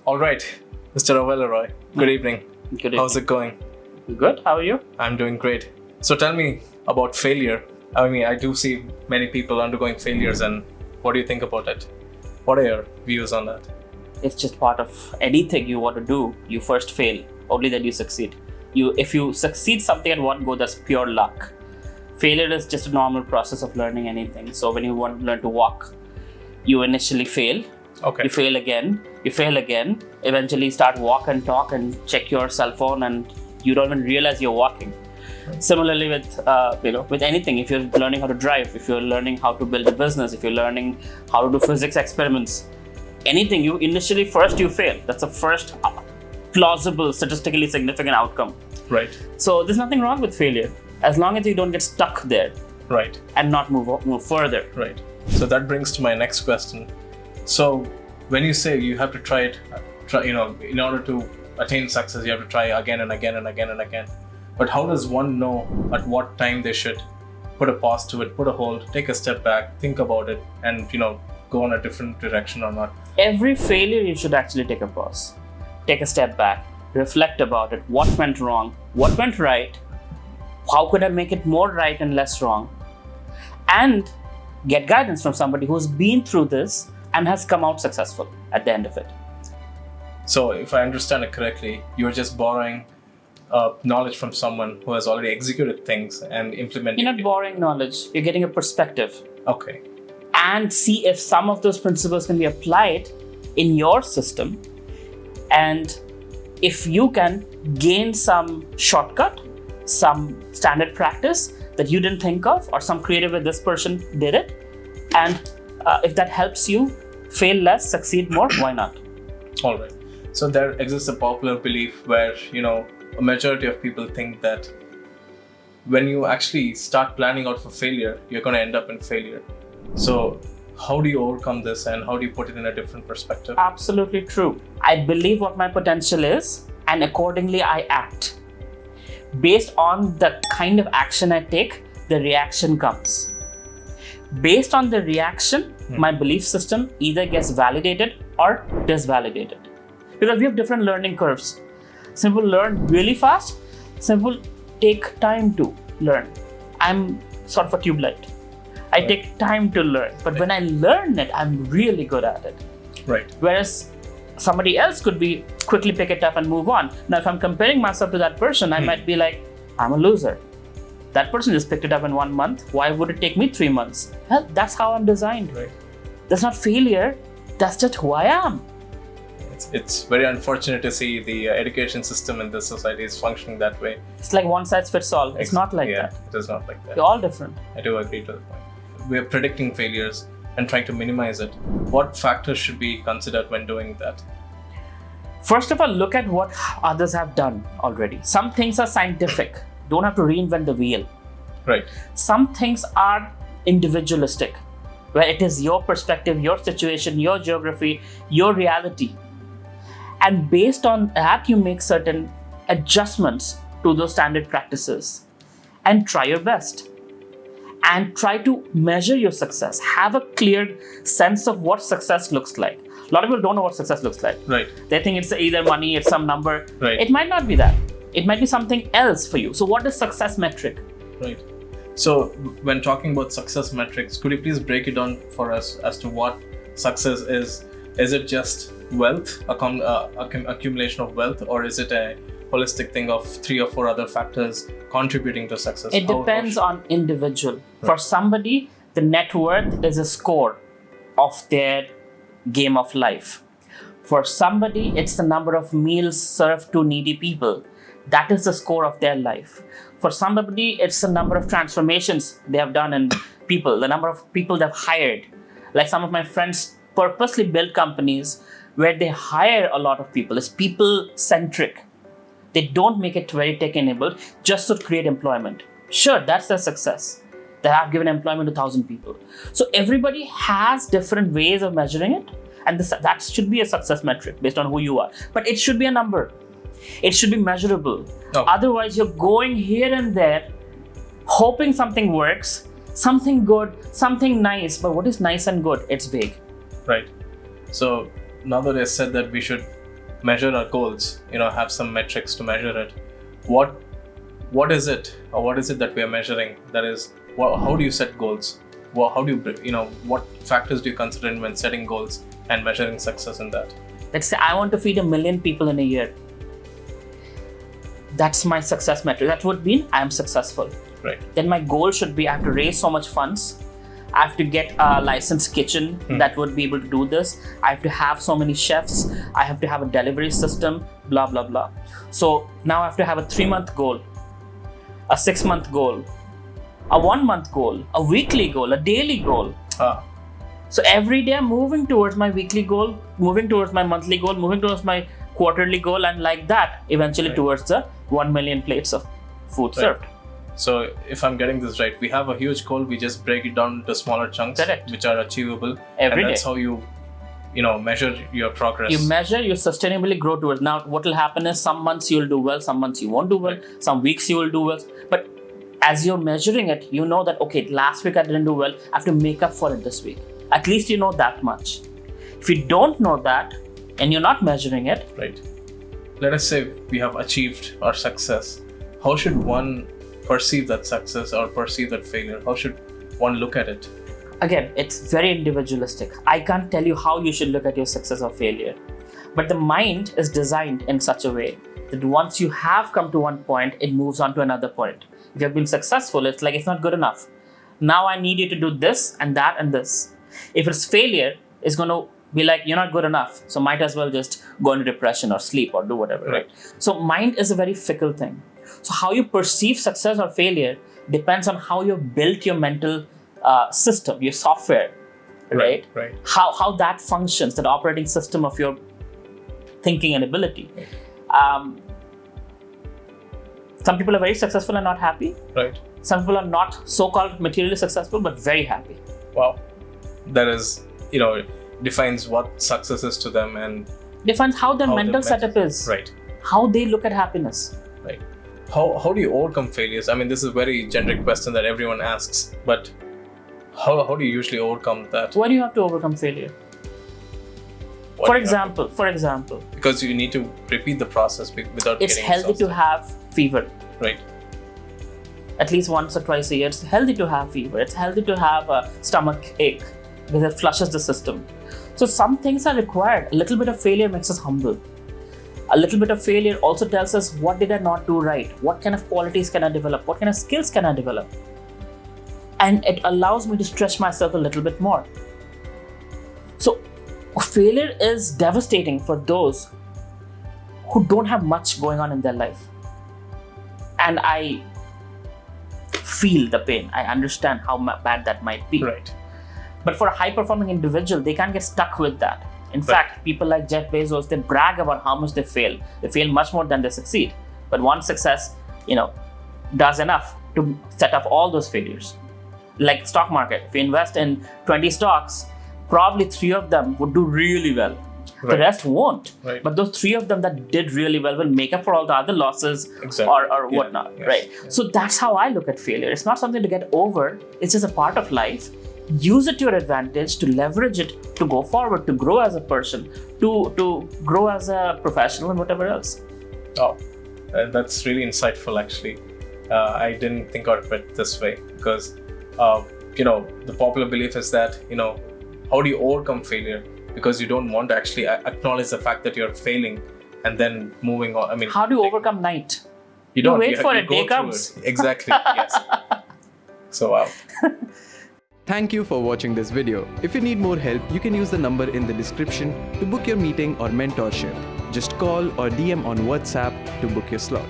All right, Mr. Avelo Roy. Good evening. Good evening. How's it going? Good. How are you? I'm doing great. So tell me about failure. I mean, I do see many people undergoing failures, and what do you think about it? What are your views on that? It's just part of anything you want to do. You first fail, only then you succeed. If you succeed something at one go, that's pure luck. Failure is just a normal process of learning anything. So when you want to learn to walk, you initially fail. Okay. You fail again. Eventually start walk and talk and check your cell phone, and you don't even realize you're walking. Similarly with anything, if you're learning how to drive, if you're learning how to build a business, if you're learning how to do physics experiments, anything, you initially first you fail. That's the first plausible, statistically significant outcome. Right. So there's nothing wrong with failure as long as you don't get stuck there. Right. And not move further. Right. So that brings to my next question. So when you say you have to try, in order to attain success, you have to try again and again and again and again. But how does one know at what time they should put a pause to it, put a hold, take a step back, think about it, and go in a different direction or not? Every failure, you should actually take a pause, take a step back, reflect about it. What went wrong? What went right? How could I make it more right and less wrong? And get guidance from somebody who's been through this and has come out successful at the end of it. So if I understand it correctly, you're just borrowing knowledge from someone who has already executed things and implemented. You're not borrowing knowledge, you're getting a perspective. Okay. And see if some of those principles can be applied in your system. And if you can gain some shortcut, some standard practice that you didn't think of, or some creative way this person did it. And if that helps you fail less, succeed more, why not? All right. So there exists a popular belief where, a majority of people think that when you actually start planning out for failure, you're going to end up in failure. So how do you overcome this, and how do you put it in a different perspective? Absolutely true. I believe what my potential is, and accordingly I act. Based on the kind of action I take, the reaction comes. Based on the reaction, my belief system either gets validated or disvalidated. Because we have different learning curves. Some people learn really fast, some people take time to learn. I'm sort of a tube light. I take time to learn, but when I learn it, I'm really good at it. Right. Whereas somebody else could be quickly pick it up and move on. Now, if I'm comparing myself to that person, I might be like, I'm a loser. That person just picked it up in 1 month. Why would it take me 3 months? Well, that's how I'm designed. Right. That's not failure. That's just who I am. It's very unfortunate to see the education system in this society is functioning that way. It's like one size fits all. It's not like that. It is not like that. We're all different. I do agree to the point. We're predicting failures and trying to minimize it. What factors should be considered when doing that? First of all, look at what others have done already. Some things are scientific. Don't have to reinvent the wheel. Right. Some things are individualistic, where it is your perspective, your situation, your geography, your reality. And based on that, you make certain adjustments to those standard practices and try your best. And try to measure your success. Have a clear sense of what success looks like. A lot of people don't know what success looks like. Right. They think it's either money, it's some number. Right. It might not be that. It might be something else for you. So what is success metric? Right. So when talking about success metrics, could you please break it down for us as to what success is? Is it just wealth, accumulation of wealth, or is it a holistic thing of 3 or 4 other factors contributing to success? It depends on individual. Right. For somebody, the net worth is a score of their game of life. For somebody, it's the number of meals served to needy people. That is the score of their life. For somebody, it's the number of transformations they have done in people, the number of people they've hired. Like some of my friends purposely build companies where they hire a lot of people. It's people-centric. They don't make it very tech-enabled just to create employment. Sure, that's their success. They have given employment to 1,000 people. So everybody has different ways of measuring it. And that should be a success metric based on who you are. But it should be a number. It should be measurable. Oh. Otherwise, you're going here and there, hoping something works, something good, something nice. But what is nice and good? It's vague. Right. So now that I said that we should measure our goals, have some metrics to measure it, what is it, or what is it that we are measuring? That is, how do you set goals? How do you, what factors do you consider when setting goals and measuring success in that? Let's say I want to feed 1 million people in a year. That's my success metric. That would mean I am successful. Right. Then my goal should be I have to raise so much funds. I have to get a licensed kitchen that would be able to do this. I have to have so many chefs. I have to have a delivery system, blah, blah, blah. So now I have to have a 3-month goal, a 6-month goal, a 1-month goal, a weekly goal, a daily goal. So every day I'm moving towards my weekly goal, moving towards my monthly goal, moving towards my quarterly goal, and like that, eventually towards the 1 million plates of food served. So if I'm getting this right, we have a huge goal, we just break it down into smaller chunks, which are achievable. Every and that's day. how you measure your progress. You measure, you sustainably grow towards. Now, what will happen is some months you'll do well, some months you won't do well, some weeks you will do well. But as you're measuring it, you know that, okay, last week I didn't do well, I have to make up for it this week. At least you know that much. If you don't know that and you're not measuring it. Right. Let us say we have achieved our success. How should one perceive that success or perceive that failure? How should one look at it? Again, it's very individualistic. I can't tell you how you should look at your success or failure. But the mind is designed in such a way that once you have come to one point, it moves on to another point. If you've been successful, it's like it's not good enough. Now I need you to do this and that and this. If it's failure, it's going to be like, you're not good enough. So might as well just go into depression or sleep or do whatever. Right? So mind is a very fickle thing. So how you perceive success or failure depends on how you built your mental system, your software, right? How that functions, that operating system of your thinking and ability. Some people are very successful and not happy. Right. Some people are not so-called materially successful, but very happy. Wow. That is, defines what success is to them and defines how their mental setup is. Right. How they look at happiness. Right. How do you overcome failures? I mean, this is a very generic question that everyone asks, but how do you usually overcome that? Why do you have to overcome failure? For example, because you need to repeat the process without it's getting healthy exhausted. to have fever. Right. At least once or twice a year. It's healthy to have fever. It's healthy to have a stomach ache because it flushes the system. So some things are required. A little bit of failure makes us humble. A little bit of failure also tells us, what did I not do right? What kind of qualities can I develop? What kind of skills can I develop? And it allows me to stretch myself a little bit more. So failure is devastating for those who don't have much going on in their life. And I feel the pain. I understand how bad that might be. Right. But for a high-performing individual, they can't get stuck with that. In fact, people like Jeff Bezos, they brag about how much they fail. They fail much more than they succeed. But one success, does enough to set off all those failures. Like stock market, if you invest in 20 stocks, probably 3 of them would do really well. Right. The rest won't. Right. But those 3 of them that did really well will make up for all the other losses or whatnot. Yes. Right? Yes. So that's how I look at failure. It's not something to get over. It's just a part of life. Use it to your advantage, to leverage it, to go forward, to grow as a person, to grow as a professional and whatever else. Oh, that's really insightful actually. I didn't think of it this way because, the popular belief is that, how do you overcome failure? Because you don't want to actually acknowledge the fact that you're failing and then moving on. I mean, how do you overcome night? You don't wait for it, day comes. Exactly, yes. So, wow. Thank you for watching this video. If you need more help, you can use the number in the description to book your meeting or mentorship. Just call or DM on WhatsApp to book your slot.